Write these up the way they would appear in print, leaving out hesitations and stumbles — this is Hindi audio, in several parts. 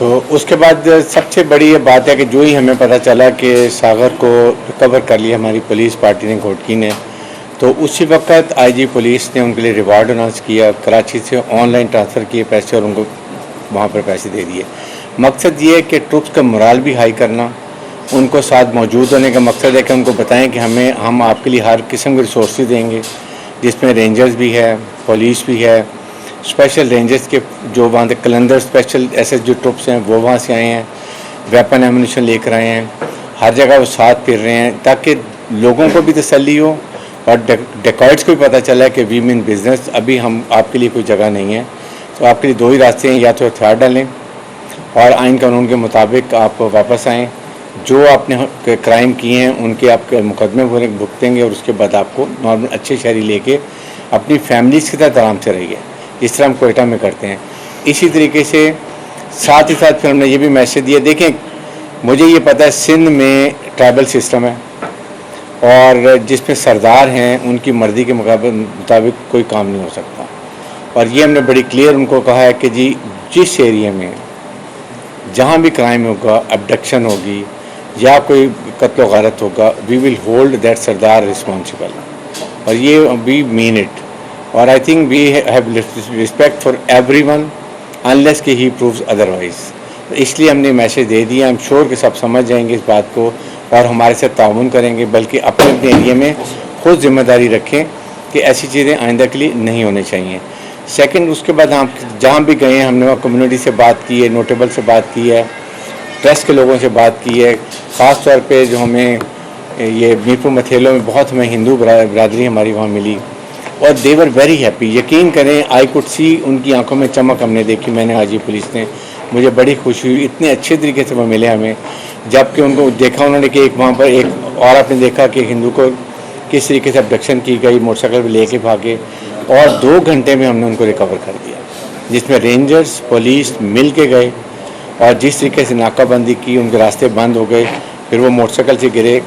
तो उसके बाद सबसे बड़ी ये बात है कि जो ही हमें पता चला कि सागर को रिकवर कर लिया हमारी पुलिस पार्टी ने, घोटकी ने, तो उसी वक्त आईजी पुलिस ने उनके लिए रिवार्ड अनाउंस किया, कराची से ऑनलाइन ट्रांसफ़र किए पैसे और उनको वहाँ पर पैसे दे दिए। मकसद ये है कि ट्रुप्स का मोराल भी हाई करना, उनको साथ मौजूद होने का मकसद है कि उनको बताएं कि हम आपके लिए हर किस्म के रिसोर्स देंगे, जिसमें रेंजर्स भी है, पुलिस भी है, स्पेशल रेंजर्स के जो वहाँ से कलंदर स्पेशल एसएस जो ट्रुप्स हैं वो वहाँ से आए हैं, वेपन एमुनिशन लेकर आए हैं, हर जगह वो साथ फिर रहे हैं ताकि लोगों को भी तसल्ली हो और डेकॉइट्स को भी पता चला है कि वी मीन बिजनेस, अभी हम आपके लिए कोई जगह नहीं है। तो आपके लिए दो ही रास्ते हैं, या तो हथियार डालें और आइन कानून के मुताबिक आप वापस आएँ, जो आपने क्राइम किए हैं उनके आपके मुकदमे भुगतेंगे और उसके बाद आपको नॉर्मल अच्छे शहरी लेके अपनी फैमिलीज़ के साथ आराम से रहिए, जिस तरह हम कोयटा में करते हैं। इसी तरीके से साथ ही साथ फिर हमने ये भी मैसेज दिया, देखें मुझे ये पता है सिंध में ट्राइबल सिस्टम है और जिसमें सरदार हैं उनकी मर्ज़ी के मुताबिक कोई काम नहीं हो सकता, और ये हमने बड़ी क्लियर उनको कहा है कि जी जिस एरिया में जहाँ भी क्राइम होगा, अबडक्शन होगी या कोई कत्ल गारत होगा, we will hold that sardar responsible, और ये वी मीन इट, और I think we have respect for everyone unless कि ही प्रूव्स अदरवाइज। तो इसलिए हमने मैसेज दे दिया, आई एम श्योर कि सब समझ जाएंगे इस बात को और हमारे साथ ताउन करेंगे, बल्कि अपने अपने एरिया में खुद जिम्मेदारी रखें कि ऐसी चीज़ें आइंदा के लिए नहीं होनी चाहिए। सेकंड, उसके बाद हम जहाँ भी गए हैं हमने वहाँ कम्युनिटी से बात की है, नोटेबल से बात की है, प्रेस के लोगों से बात की है, ख़ास तौर पे जो हमें ये मीरपुर मथेलों में बहुत हमें हिंदू बरादरी हमारी वहाँ मिली और दे वर वेरी हैप्पी। यकीन करें आई कुड सी, उनकी आंखों में चमक हमने देखी, मैंने आज ही पुलिस ने, मुझे बड़ी खुशी हुई, इतने अच्छे तरीके से वो मिले हमें, जबकि उनको देखा उन्होंने कि एक वहाँ पर एक और आपने देखा कि हिंदू को किस तरीके से अबडक्शन की गई, मोटरसाइकिल पर लेके भागे और 2 घंटे में हमने उनको रिकवर कर दिया, जिसमें रेंजर्स पुलिस मिल के गए और जिस तरीके से नाकाबंदी की, उनके रास्ते बंद हो गए, फिर वो मोटरसाइकिल से गिरे,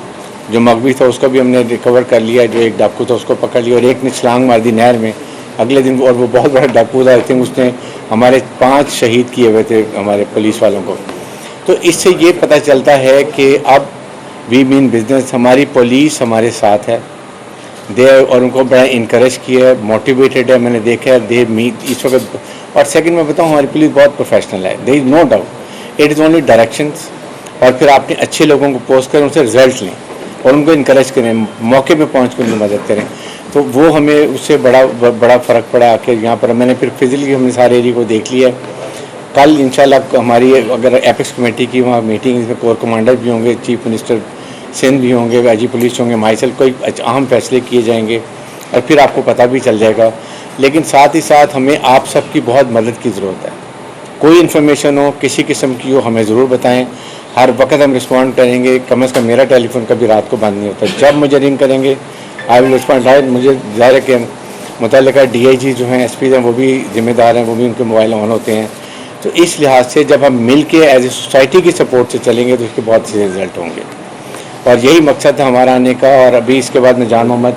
जो मगवी था उसको भी हमने रिकवर कर लिया, जो एक डाकू था उसको पकड़ लिया और एक ने छलांग मार दी नहर में अगले दिन, और वो बहुत बड़ा डाकू था, आई थिंक उसने हमारे 5 शहीद किए हुए थे हमारे पुलिस वालों को। तो इससे ये पता चलता है कि अब वी मीन बिजनेस, हमारी पुलिस हमारे साथ है, दे, और उनको बड़ा इनकरेज किया है, मोटिवेटेड है, मैंने देखा है दे मीट इस वक्त। और सेकंड मैं बताऊँ, हमारी पुलिस बहुत प्रोफेशनल है, there is no doubt, it is only directions, और फिर आपने अच्छे लोगों को पोस्ट करें, उनसे रिजल्ट लें और उनको इनकरेज करें, मौके पे पहुंच कर उनकी मदद करें। तो वो हमें उससे बड़ा फ़र्क पड़ा आके यहाँ पर। मैंने फिर फिजिकली हमने सारे एरिया को देख लिया। कल इंशाल्लाह हमारी अगर एपिक्स कमेटी की वहाँ मीटिंग, इसमें कोर कमांडर भी होंगे, चीफ मिनिस्टर सिंध भी होंगे, आईजी पुलिस होंगे, माइसल, कोई अहम फैसले किए जाएंगे और फिर आपको पता भी चल जाएगा। लेकिन साथ ही साथ हमें आप सबकी बहुत मदद की ज़रूरत है। कोई इन्फॉर्मेशन हो, किसी किस्म की हो, हमें ज़रूर बताएं, हर वक्त हम रिस्पॉन्ड करेंगे। कम से कम मेरा टेलीफोन कभी रात को बंद नहीं होता, जब मुझे रिंग करेंगे आई विल रिस्पॉन्ड। मुझे ज़ाहिर है कि मुतल्लिका डीआईजी जो हैं, एसपी हैं, वो भी जिम्मेदार हैं, वो भी उनके मोबाइल ऑन होते हैं। तो इस लिहाज से जब हम मिल के एज ए सोसाइटी की सपोर्ट से चलेंगे तो इसके बहुत से रिजल्ट होंगे, और यही मकसद है हमारा आने का। और अभी इसके बाद में जान मोहम्मद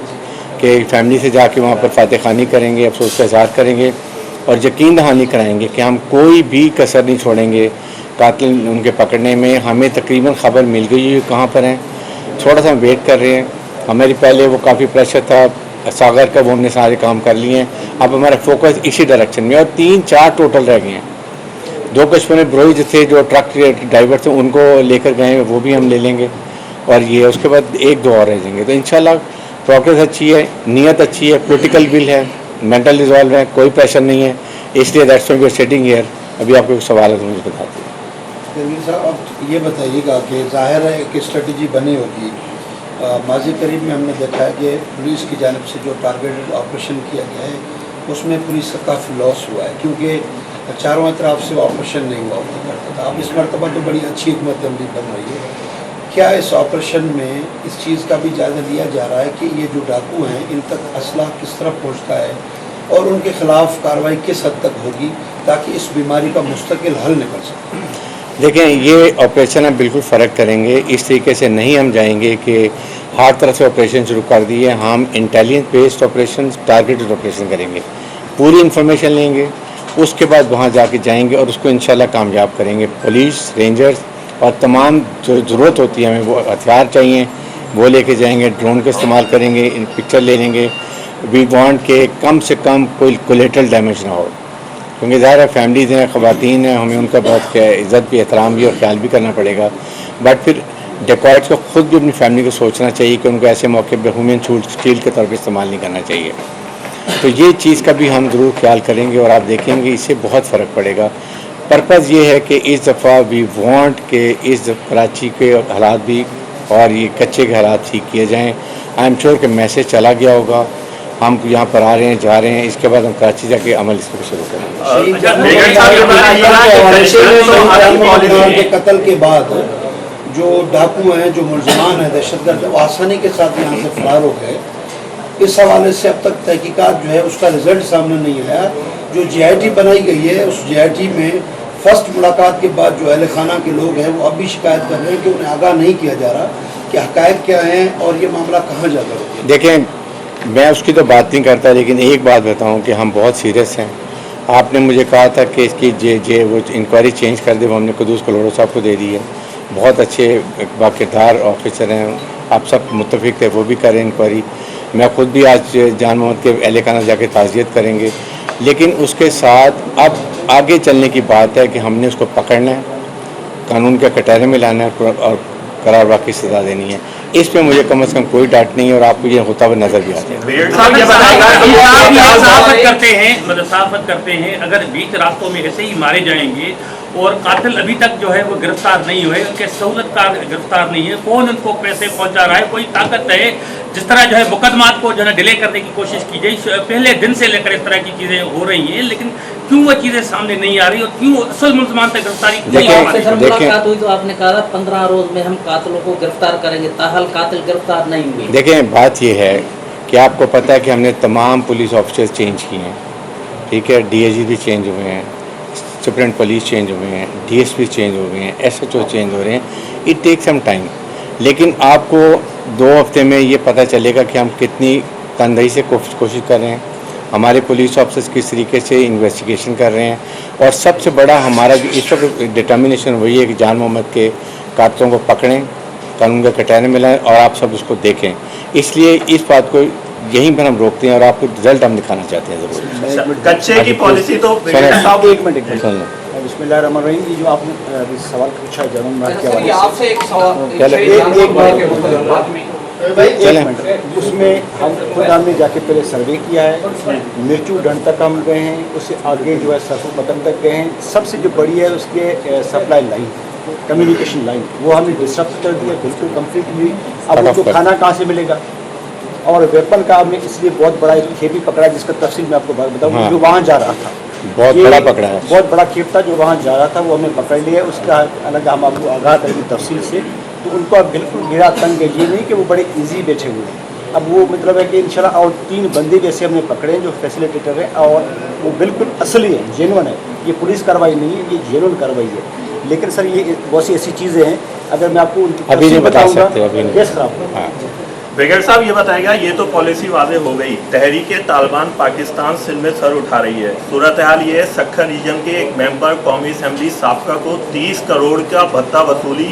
के फैमिली से जाके वहाँ पर फातह खानी करेंगे, अफसोस का इजहार करेंगे और यकीन दहानी कराएंगे कि हम कोई भी कसर नहीं छोड़ेंगे कातिल उनके पकड़ने में। हमें तकरीबन खबर मिल गई है कहाँ पर हैं, थोड़ा सा हम वेट कर रहे हैं। हमारे पहले वो काफ़ी प्रेशर था सागर का, वो हमने सारे काम कर लिए हैं। अब हमारा फोकस इसी डायरेक्शन में, और 3-4 टोटल रह गए हैं। 2 कश्मीर ब्रोई जो थे, जो ट्रक ड्राइवर थे, उनको लेकर गए, वो भी हम ले लेंगे, और ये उसके बाद 1-2 और रह जाएंगे। तो इंशाल्लाह प्रोग्रेस अच्छी है, नीयत अच्छी है, पॉलिटिकल विल है, मेंटल रिजॉल्व है, कोई प्रेशर नहीं है, इसलिए that's why we are sitting here. अभी आपको एक सवाल है तो मुझे बता दीजिए। तनवीर साहब, अब ये बताइएगा कि ज़ाहिर है एक स्ट्रेटजी बनी होगी। माजी करीब में हमने देखा है कि पुलिस की जानिब से जो टारगेटेड ऑपरेशन किया गया है उसमें पुलिस का काफ़ी लॉस हुआ है, क्योंकि चारों तरफ से ऑपरेशन नहीं हुआ करता था। अब इस मरतबा तो बड़ी अच्छी हुकूमत अमली बन रही है, क्या इस ऑपरेशन में इस चीज़ का भी जायज़ा लिया जा रहा है कि ये जो डाकू हैं इन तक असला किस तरह पहुँचता है और उनके ख़िलाफ़ कार्रवाई किस हद तक होगी ताकि इस बीमारी का मुस्तकिल हल निकल सके? देखें, ये ऑपरेशन हम बिल्कुल फ़र्क करेंगे, इस तरीके से नहीं हम जाएंगे कि हर तरह से ऑपरेशन शुरू कर दिए। हम intelligence based operation, targeted operation करेंगे, पूरी इन्फॉर्मेशन लेंगे, उसके बाद वहाँ जाके जाएंगे और उसको इंशाल्लाह कामयाब करेंगे। पुलिस, रेंजर्स और तमाम जो ज़रूरत होती है हमें वो हथियार चाहिए, वो लेके जाएंगे। ड्रोन का इस्तेमाल करेंगे, इन पिक्चर ले लेंगे। वी वांट के कम से कम कोई कोलेटरल डैमेज ना हो, क्योंकि ज़ाहिर है फैमिलीज़ हैं, ख़वातीन हैं, हमें उनका बहुत इज़्ज़त भी, एहतराम भी और ख्याल भी करना पड़ेगा। बट फिर डेकॉइट्स को खुद भी अपनी फैमिली को सोचना चाहिए कि उनको ऐसे मौके पर ह्यूमन स्टील के तौर पर इस्तेमाल नहीं करना चाहिए। तो ये चीज़ का भी हम ज़रूर ख्याल करेंगे और आप देखेंगे इससे बहुत फ़र्क पड़ेगा। पर्पज़ ये है कि इस दफ़ा वी वांट के इस कराची के हालात भी और ये कच्चे के हालात ठीक किए जाएँ। आई एम श्योर कि मैसेज चला गया होगा, हम यहाँ पर आ रहे हैं, जा रहे हैं, इसके बाद हम कराची जाके अमल इस पर शुरू करेंगे। कत्ल के बाद जो डाकू हैं, जो मुलजमान हैं, दहशतगर्द, वो आसानी के साथ यहाँ से फरार हो गए। इस हवाले से अब तक तहकीकात जो है उसका रिजल्ट सामने नहीं आया। जो GIT बनाई गई है, उस GIT में फर्स्ट मुलाकात के बाद जो अहल खाना के लोग हैं वो अब भी शिकायत कर रहे हैं कि उन्हें आगाह नहीं किया जा रहा कि हक़ाइक़ क्या हैं और ये मामला कहाँ जा रहा है। देखें, मैं उसकी तो बात नहीं करता, लेकिन एक बात बताऊं कि हम बहुत सीरियस हैं। आपने मुझे कहा था कि इसकी जे वो इंक्वायरी चेंज कर दे, वो हमने कुदूस कलोड़ो साहब को दे दी है। बहुत अच्छे बाकिरदार ऑफिसर हैं, आप सब मुत्तफिक थे, वो भी करें इंक्वायरी। मैं ख़ुद भी आज जान मोहम्मद के अहले खाना जाके ताज़ियत करेंगे, लेकिन उसके साथ अब आगे चलने की बात है कि हमने उसको पकड़ना है, कानून के कटहरे में लाना है और करार वाकई सज़ा देनी है। इस पे मुझे कम से कम कोई डांट नहीं है और आपको ये होता हुआ नजर भी आता है। साफत करते हैं अगर बीच रास्तों में ऐसे ही मारे जाएंगे और कातिल अभी तक जो है वो गिरफ्तार नहीं हुए, उनके सहूलतकार गिरफ्तार नहीं है, कौन उनको पैसे पहुंचा रहा है, कोई ताकत है जिस तरह जो है मुकदमात को जो है डिले करने की कोशिश की गई, पहले दिन से लेकर इस तरह की चीज़ें हो रही हैं, लेकिन क्यों वो चीज़ें सामने नहीं आ रही और क्यों असल मुलजमान तक गिरफ्तारी मुलाकात हुई तो आपने कहा 15 रोज में हम कातिलों को गिरफ्तार करेंगे, ताहल कातिल गिरफ्तार नहीं हुए। देखें, बात यह है कि आपको पता है कि हमने तमाम पुलिस ऑफिसर्स चेंज किए हैं, ठीक है, DIG भी चेंज हुए हैं, सुप्रिंटेंडेंट पुलिस चेंज हुए हैं, DSP चेंज हो गए हैं, SHO चेंज हो रहे हैं। इट टेक सम टाइम, लेकिन आपको 2 हफ्ते में ये पता चलेगा कि हम कितनी तनदेही से कोशिश कर रहे हैं, हमारे पुलिस ऑफिसर्स किस तरीके से इन्वेस्टिगेशन कर रहे हैं। और सबसे बड़ा हमारा इस वक्त डिटर्मिनेशन वही है कि जान मोहम्मद के कातिलों को पकड़ें, कानून के कटहरे में लाएं और आप सब उसको देखें। इसलिए इस बात को यहीं पर हम रोकते हैं और आपको रिजल्ट हम दिखाना चाहते हैं ज़रूर। कच्चे की पॉलिसी तो साहब एक मिनट बिस्मिल्लाहिर्रहमानिर्रहीम, ये जो आपने सवाल पूछा जन्म आपसे एक सवाल उसमें हम खुद हमने जाके पहले सर्वे किया है, मिर्चू डंड तक हम गए हैं, उससे आगे जो है सरसों बटन तक गए हैं। सबसे जो बड़ी है उसके सप्लाई लाइन, कम्युनिकेशन लाइन, वो हमने डिस्टर्ब कर दिया, बिल्कुल कंप्लीट हुई। अब उसको खाना कहाँ से मिलेगा? और वेपन का हमने इसलिए बहुत बड़ा एक खेप ही पकड़ा जिसका तफसील मैं आपको बताऊँ। हाँ। जो वहाँ जा रहा था, बहुत बड़ा पकड़ा है, बहुत बड़ा खेप था जो वहाँ जा रहा था, वो हमने पकड़ लिया। उसका अलग हम आपको आगाह करेंगे तफसील से। तो उनको अब बिल्कुल गिरा तंग है, ये नहीं कि वो बड़े इजी बैठे हुए हैं। अब वो मतलब है कि इंशाल्लाह और 3 बंदे जैसे हमने पकड़े हैं जो फैसिलिटेटर हैं और वो बिल्कुल असली है, जेन्युइन है। ये पुलिस कार्रवाई नहीं है, ये जेन्युइन कार्रवाई है। लेकिन सर ये बहुत सी ऐसी चीज़ें हैं, अगर मैं आपको उनकी अभी नहीं बता सकते, अभी केस खराब। ब्रिगेड साहब ये बताएगा, ये तो पॉलिसी वाज़े हो गई, तहरीक तालिबान पाकिस्तान सिंध में सर उठा रही है। सूरत हाल ये है, सक्खर रीजन के एक मेंबर कौमी असम्बली साबका को 30 करोड़ का भत्ता वसूली,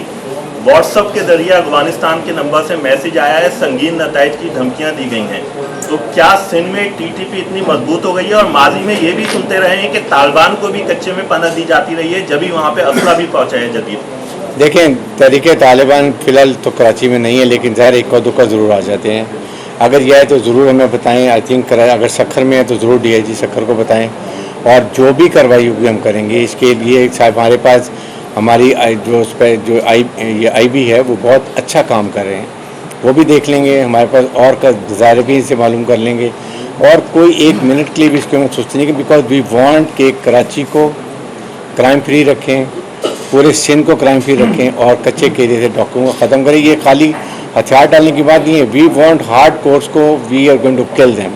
व्हाट्सएप के जरिए अफगानिस्तान के नंबर से मैसेज आया है, संगीन नताइज की धमकियां दी गई हैं। तो क्या सिंध में TTP इतनी मजबूत हो गई है? और माजी में ये भी सुनते रहे हैं कि तालिबान को भी कच्चे में पनाह दी जाती रही है, जब भी वहाँ पे असला भी पहुँचा है जदीद। देखें, तहरीक तालिबान फ़िलहाल तो कराची में नहीं है, लेकिन ज़ाहिर एक को दुका ज़रूर आ जाते हैं। अगर यह है तो ज़रूर हमें बताएं। आई थिंक अगर सक्खर में है तो ज़रूर DIG सक्खर को बताएं और जो भी कार्रवाई होगी हम करेंगे। इसके लिए साहब हमारे पास हमारी जो उस पर जो IB है वो बहुत अच्छा काम कर रहे हैं, वो भी देख लेंगे। हमारे पास और का ज़ाहिर भी इनसे मालूम कर लेंगे और कोई 1 मिनट के लिए भी इसको हम सोचते नहीं कि बिकॉज वी वांट कि कराची को क्राइम फ्री रखें, पूरे सिंध को क्राइम फ्री रखें और कच्चे केरे से डॉक्टरों को ख़त्म करें। ये खाली हथियार डालने की बात नहीं है। वी वांट हार्ड कोर्स को, we are going to kill them.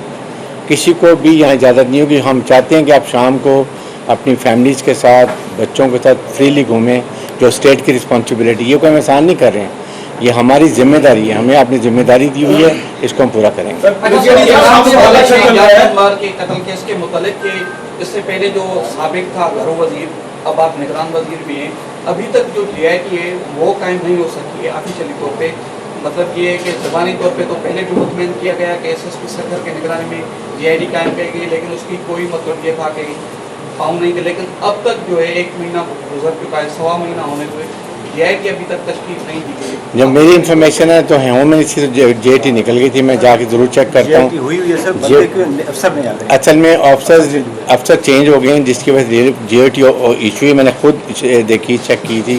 किसी को भी यहाँ इजाज़त नहीं होगी। हम चाहते हैं कि आप शाम को अपनी फैमिलीज़ के साथ, बच्चों के साथ फ्रीली घूमें, जो स्टेट की रिस्पॉन्सिबिलिटी, ये कोई हम आसान नहीं कर रहे हैं, ये हमारी जिम्मेदारी है। हमें अपनी जिम्मेदारी दी हुई है, इसको हम पूरा करेंगे। इससे पहले जो साबिक था घरों वजीर, अब आप निगरान वजीर भी हैं, अभी तक जो JIT है वो कायम नहीं हो सकी है ऑफिशियली तौर पे। मतलब ये है कि ज़बानी तौर पे तो पहले भी मुतमईन किया गया कि SSP सखर के निगरानी में JIT कायम की गई, लेकिन उसकी कोई मतलब ये था कि पाँव नहीं थे। लेकिन अब तक जो है 1 महीना गुजर चुका है, 1.25 महीना होने पे JIT अभी तक तशकील नहीं दी गई। जब मेरी इन्फॉर्मेशन है तो होम मिनिस्ट्री से JIT निकल गई थी, मैं जाके जरूर चेक करता JIT हूँ। हुई हुई है सर, बंदे के अफसर नहीं आ रहे। असल में अफसर चेंज हो गए हैं, जिसकी वजह से JIT इशू ही मैंने खुद देखी, चेक की थी,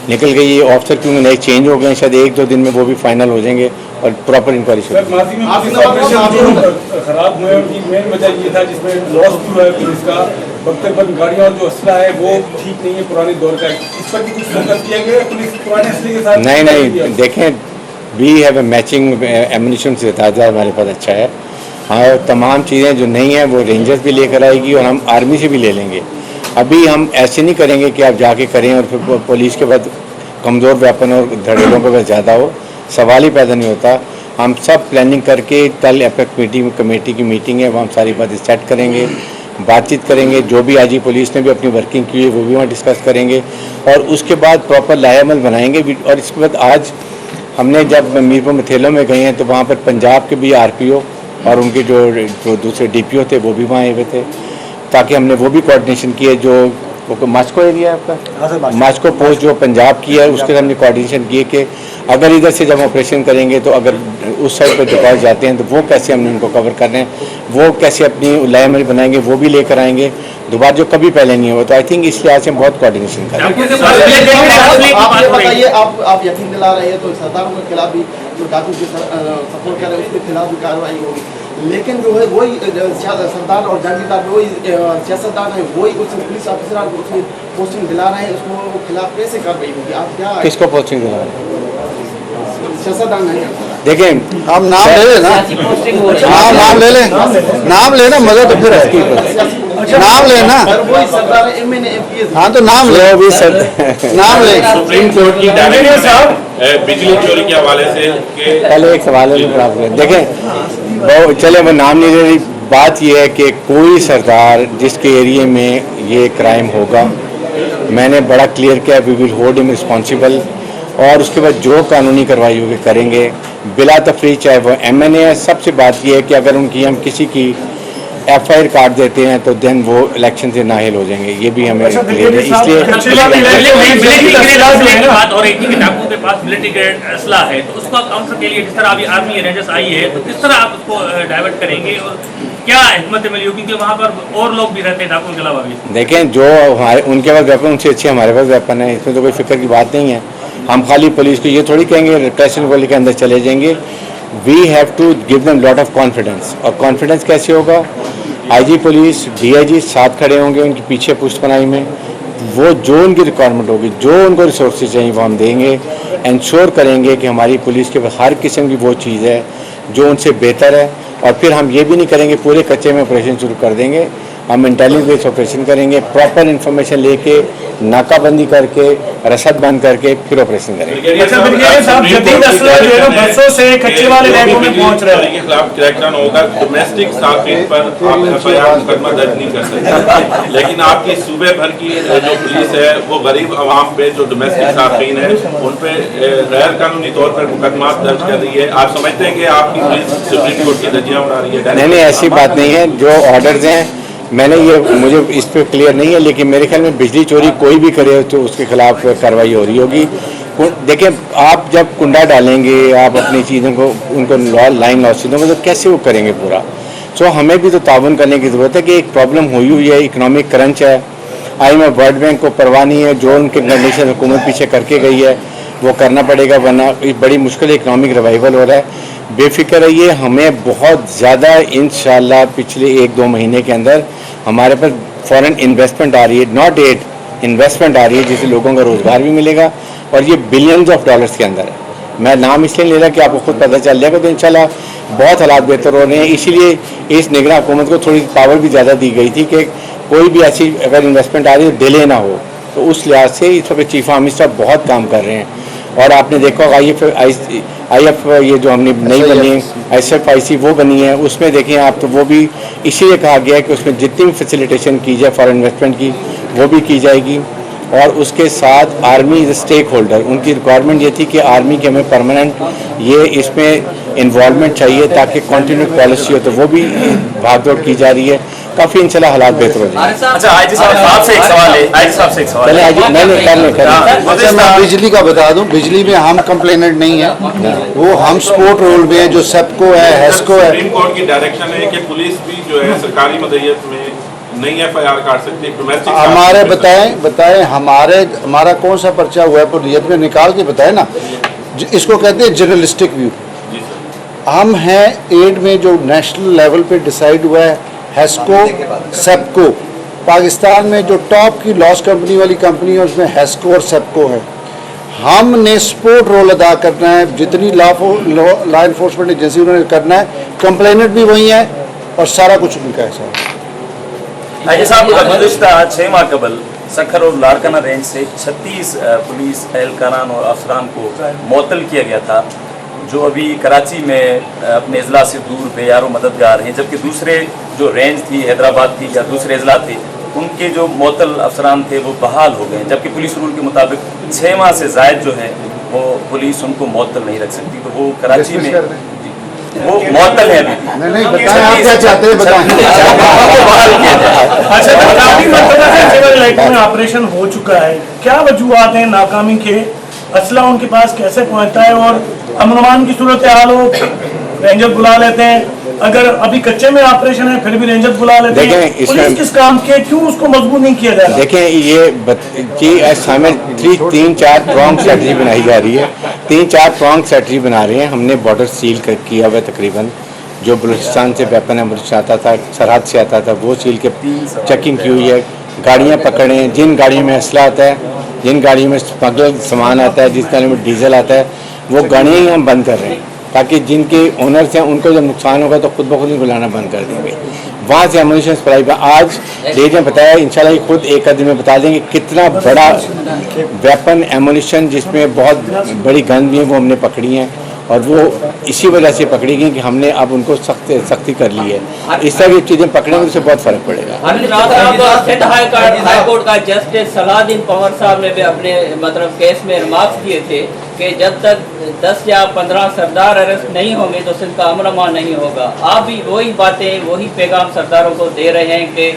निकल गई। ये ऑफिसर क्योंकि नए चेंज हो गए हैं, शायद 1-2 दिन में वो भी फाइनल हो जाएंगे और प्रॉपर इंक्वायरी शुरू। खराब हुए उनकी मेन वजह ये था जिसमें लॉस भी हुआ है पुलिस का, वक्तव्य गाड़ियाँ और जो असला है वो ठीक नहीं है, पुराने दौर का है। इस पर भी कुछ फोकस किया गया पुलिस पुराने असले के साथ? नहीं, देखें, we have a matching ammunition से ताज़ा हमारे पास अच्छा है। हाँ, तमाम चीज़ें जो नहीं हैं वो रेंजर्स भी लेकर आएगी और हम आर्मी से भी ले लेंगे। अभी हम ऐसे नहीं करेंगे कि आप जाके करें और फिर पुलिस के बाद कमज़ोर वेपन और धड़ेलों के पास ज़्यादा हो, सवाल ही पैदा नहीं होता। हम सब प्लानिंग करके कल एपेक कमेटी की मीटिंग है, वो हम सारी बातें सेट करेंगे, बातचीत करेंगे। जो भी IG पुलिस ने भी अपनी वर्किंग की है वो भी वहाँ डिस्कस करेंगे और उसके बाद प्रॉपर लाहेअमल बनाएंगे। और इसके बाद आज हमने जब मीरपुर मथेलों में गए हैं तो वहाँ पर पंजाब के भी RPO और उनके जो दूसरे DPO थे वो भी वहाँ आए हुए थे, ताकि हमने वो भी कोऑर्डिनेशन की है। जो मास्को एरिया है आपका, मास्को पोस्ट जो पंजाब की है, उसके हमने कोऑर्डिनेशन किए कि अगर इधर से जब ऑपरेशन करेंगे तो अगर उस साइड पर डिपॉजिट जाते हैं तो वो कैसे हमने उनको कवर कर रहे हैं, वो कैसे अपनी लाइमल बनाएंगे, वो भी लेकर आएंगे दोबारा, जो कभी पहले नहीं हुआ। तो आई थिंक इस लिहाज से हम बहुत कोऑर्डिनेशन करें। आप बताइए, आप यकीन दिला रहे हैं तो सरदारों के खिलाफ भी जो डाकू की सपोर्ट कर रहे हैं उसके खिलाफ भी कार्रवाई होगी, लेकिन जो है वही सरदार और जागीरदार वही सियासतदान है, वही उस पुलिस ऑफिसर को उसमें पोस्टिंग दिला रहे हैं, उसको खिलाफ कैसे कार्रवाई होगी? आप क्या किसको पोस्टिंग दिला रहे हैं? सियासतदान है। देखें, हम नाम ले लेना, नाम ले लें, नाम लेना मजा तो फिर है, नाम लेना। वही सरदार MNA MPS। हाँ तो नाम ले, नाम ले। सुप्रीम कोर्ट की डायरेक्शन बिजली चोरी के हवाले से पहले एक सवाल है, देखें वो चले, वो नाम नहीं ले रही। बात यह है कि कोई सरदार जिसके एरिए में ये क्राइम होगा, मैंने बड़ा क्लियर किया, we will hold him responsible, और उसके बाद जो कानूनी कार्रवाई होगी करेंगे बिला तफरीक, चाहे वो MNA है। सबसे बात यह है कि अगर उनकी हम किसी की FIR काट देते हैं तो देन वो इलेक्शन से नाहिल हो जाएंगे, ये भी हमें क्लियर है। इसलिए बात हो रही थी कि डाकू के पास मिलिट्री ग्रेड असला है, तो उसको काउंटर के लिए जिस तरह अभी आर्मी रेंजर्स आई है, तो किस तरह आप उसको डाइवर्ट करेंगे और क्या हिम्मत मिली होगी? क्योंकि वहाँ पर और लोग भी रहते हैं डाकू के अलावा भी। देखें, जो हमारे उनके पास वेपन उनसे अच्छे हमारे पास वेपन है, इसमें तो कोई फिक्र की बात नहीं है। हम खाली पुलिस को ये थोड़ी कहेंगे रिप्रेशन गोली के अंदर चले जाएंगे। We have to give them lot of confidence, और कॉन्फिडेंस कैसे होगा? IG पुलिस DIG साथ खड़े होंगे उनके पीछे पुष्टपनाई में, वो जो उनकी रिक्वायरमेंट होगी, जो उनको रिसोर्सेज चाहिए वो हम देंगे। इंश्योर करेंगे कि हमारी पुलिस के पास हर किस्म की वो चीज़ है जो उनसे बेहतर है। और फिर हम ये भी नहीं करेंगे पूरे कच्चे में ऑपरेशन शुरू कर देंगे, हम इंटेलिजेंस बेस्ड ऑपरेशन करेंगे, प्रॉपर इन्फॉर्मेशन लेके, नाकाबंदी करके, रसद बंद करके फिर ऑपरेशन करेंगे। बरसों से कच्चे वाले इलाकों में पहुंच रहे हैं, के खिलाफ क्रैकडाउन होगा। डोमेस्टिक साकिन पर आप FIR मुकदमा दर्ज नहीं कर सकते, लेकिन आपकी सूबे भर की जो पुलिस है वो गरीब आवाम पे, जो डोमेस्टिक साकिन है उन पे गैर कानूनी तौर पर मुकदमा दर्ज कर रही है। आप समझते हैं कि आपकी पुलिस सुप्रीम कोर्ट की धज्जियां उड़ा रही है? नहीं, ऐसी बात नहीं है। जो ऑर्डर्स हैं, मैंने ये, मुझे इस पर क्लियर नहीं है, लेकिन मेरे ख्याल में बिजली चोरी कोई भी करे तो उसके खिलाफ कार्रवाई हो रही होगी। देखिए, आप जब कुंडा डालेंगे, आप अपनी चीज़ों को उनको लाइन लॉस चीज़ों को, तो कैसे वो करेंगे पूरा? सो हमें भी तो ताउन करने की ज़रूरत है कि एक प्रॉब्लम हुई है, इकनॉमिक क्रंच है, IMF वर्ल्ड बैंक को परवाह नहीं है, जो उनके कंडीशन हुकूमत पीछे करके गई है वो करना पड़ेगा, वरना बड़ी मुश्किल इकनॉमिक रिवाइवल हो रहा है। बेफिक्र रहिए, हमें बहुत ज़्यादा इंशाल्लाह पिछले 1-2 महीने के अंदर हमारे पास फॉरेन इन्वेस्टमेंट आ रही है, नॉट एड इन्वेस्टमेंट आ रही है, जिससे लोगों का रोज़गार भी मिलेगा, और ये बिलियंस ऑफ डॉलर्स के अंदर है। मैं नाम इसलिए ले रहा कि आपको खुद पता चल जाएगा, तो इंशाल्लाह बहुत हालात बेहतर हो रहे हैं। इसीलिए इस निगरान हुकूमत को थोड़ी पावर भी ज़्यादा दी गई थी कि कोई भी ऐसी अगर इन्वेस्टमेंट आ रही है डिले ना हो, तो उस लिहाज से इस वक्त चीफ आर्मी साहब बहुत काम कर रहे हैं। और आपने देखा होगा IF ये जो हमने नई बनी है SFIC वो बनी है, उसमें देखें आप तो वो भी इसीलिए कहा गया है कि उसमें जितनी भी फैसिलिटेशन की जाए फॉरेन इन्वेस्टमेंट की वो भी की जाएगी। और उसके साथ आर्मी इज स्टेक होल्डर, उनकी रिक्वायरमेंट ये थी कि आर्मी के हमें परमानेंट ये इसमें इन्वॉल्वमेंट चाहिए ताकि कॉन्टीन्यू पॉलिसी हो, तो वो भी भागदौड़ की जा रही है। काफ़ी इंशाल्लाह हालात बेहतर हो जाएंगे। अच्छा आईजी साहब आपसे एक सवाल है, आईजी साहब से एक सवाल है। अच्छा मैं बिजली का बता दूं, बिजली में हम कंप्लेनेंट नहीं है, वो हम स्पोर्ट रोल में है, जो सेप्को है हेस्को है। सुप्रीम कोर्ट की डायरेक्शन है कि पुलिस भी जो है सरकारी मदहियत में नहीं FIR काट सकती, डोमेस्टिक हमारे बताएं हमारा कौन सा पर्चा हुआ है पुलियत में, निकाल के बताएं ना। इसको कहते हैं जर्नलिस्टिक व्यू। हम हैं एड में जो नेशनल लेवल पे डिसाइड हुआ है हेस्को सेप्को, पाकिस्तान में जो टॉप की लॉस कंपनी वाली कंपनी है उसमें हेस्को और सेप्को है। हमने सपोर्ट रोल अदा करना है, जितनी लॉ इन्फोर्समेंट एजेंसी उन्होंने करना है, कंप्लेनेंट भी वही है और सारा कुछ उनका है सर। आईजी साहब गुज़िश्ता 6 माह कबल सखर और लाड़काना रेंज से 36 पुलिस एहलकारान और अफसरान को मुअत्तल किया गया था, जो अभी कराची में अपने अजला से दूर बेयारो मददगार हैं, जबकि दूसरे जो रेंज थी हैदराबाद थी या दूसरे अजला थे उनके जो मुअत्तल अफसरान थे वो बहाल हो गए, जबकि पुलिस रूल के मुताबिक 6 माह से ज़ायद जो है वो पुलिस उनको मुअत्तल नहीं रख सकती। तो वो कराची में वो मुअत्तल है अभी। नहीं बताएं आप क्या चाहते हैं, बताएं। अच्छा काफी मरतबा है सिविल लाइट में ऑपरेशन हो चुका है, क्या वजूहत हैं नाकामी के? असला उनके पास कैसे पहुंचता है? और अमन की सूरत हाल हो, रेंजर बुला लेते हैं, अगर अभी कच्चे में ऑपरेशन है फिर भी रेंजर बुला लेते हैं, पुलिस किस काम के, क्यों उसको मजबूत नहीं किया जा रहा? देखें ये हमें 3-4 प्रॉन्ग स्ट्रेटजी बनाई जा रही है, 3-4 प्रॉन्ग स्ट्रेटजी बना रहे हैं। हमने बॉर्डर सील किया हुआ तकरीबन, जो बलूचिस्तान से वेपन एमुनिशन आता था, सरहद से आता था, वो सील के चेकिंग की हुई है। गाड़ियाँ पकड़े हैं, जिन गाड़ियों में असला आता है, जिन गाड़ियों में स्मगल सामान आता है, जिस गाड़ी में डीजल आता है, वो गाड़ियाँ ही हम बंद कर रहे हैं ताकि जिनके ओनर्स हैं उनको जब नुकसान होगा तो खुद ब खुद ही बुलाना बंद कर देंगे। वहाँ से एमुनिशन सप्लाई पर आज लेडी ने बताया, इंशाल्लाह खुद एक आध दिन में बता देंगे कितना बड़ा वेपन एमुनिशन जिसमें बहुत बड़ी गन भी है वो हमने पकड़ी हैं, और वो इसी वजह से पकड़ी गई कि हमने अब उनको सख्ती कर ली है। इस तरह की चीज़ें पकड़ेंगे उससे बहुत फ़र्क पड़ेगा। हाई कोर्ट का जस्टिस सलाउद्दीन पंवर साहब ने भी अपने मतलब केस में रिमार्क्स दिए थे कि जब तक 10 या 15 सरदार अरेस्ट नहीं होंगे तो सिंध का अमन अमान नहीं होगा। आप भी वही बातें वही पैगाम सरदारों को दे रहे हैं कि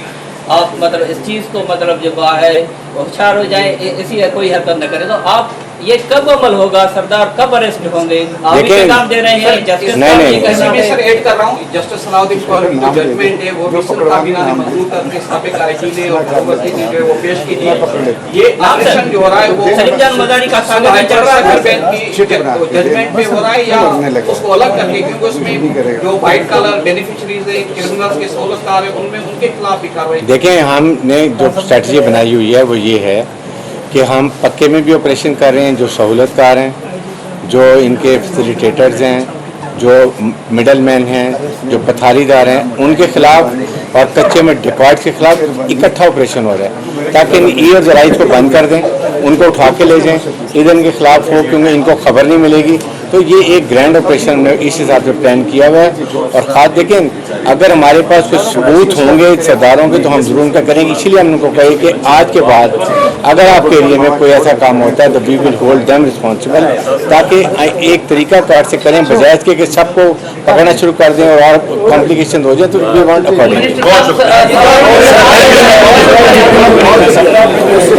आप मतलब इस चीज़ को मतलब जो है होशियार हो जाए, इसी कोई हरकत न करे। तो आप ये कब अमल होगा, सरदार कब अरेस्ट होंगे? आप भी पैगाम दे रहे हैं जस्टिस सर ऐड कर रहा हूं, जस्टिस सलाउद्दीन की जो जजमेंट है वो भी काबीना ने मंजूर करके साबिक आईजी ने और राष्ट्रपति ने जो है वो पेश की थी। ये ऑपरेशन जो हो रहा है वो सलीमजान मदारी का स्वागत चल रहा है जजमेंट में हो रहा है या उसको अलग करके, क्योंकि उसमें जो व्हाइट कलर बेनिफिशियरीज है, क्रिमिनल्स के सहूलतकार है, उनमें उनके खिलाफ भी कार्रवाई। देखें हमने जो स्ट्रेटजी बनाई हुई है वो ये है कि हम पक्के में भी ऑपरेशन कर रहे हैं, जो सहूलतकार हैं, जो इनके फैसिलिटेटर्स हैं, जो मिडल मैन हैं, जो पथारीदार हैं, उनके खिलाफ और कच्चे में डिकॉइट्स के खिलाफ इकट्ठा ऑपरेशन हो रहा है ताकि इन ई और जराइज को बंद कर दें, उनको उठा के ले जाएं, इधर इनके खिलाफ हो क्योंकि इनको खबर नहीं मिलेगी। तो ये एक ग्रैंड ऑपरेशन हमने इस हिसाब से प्लान किया हुआ है। और खास देखें अगर हमारे पास कुछ सबूत होंगे सरदारों के तो हम जरूर उनका करेंगे। इसीलिए हमने उनको कहे कि आज के बाद अगर आपके एरिया में कोई ऐसा काम होता है तो we will hold them responsible, ताकि एक तरीका कार से करें बजाय इसके कि सबको पकड़ना शुरू कर दें और कॉम्प्लिकेशन हो जाए। तो वी वांट अकॉर्डिंगली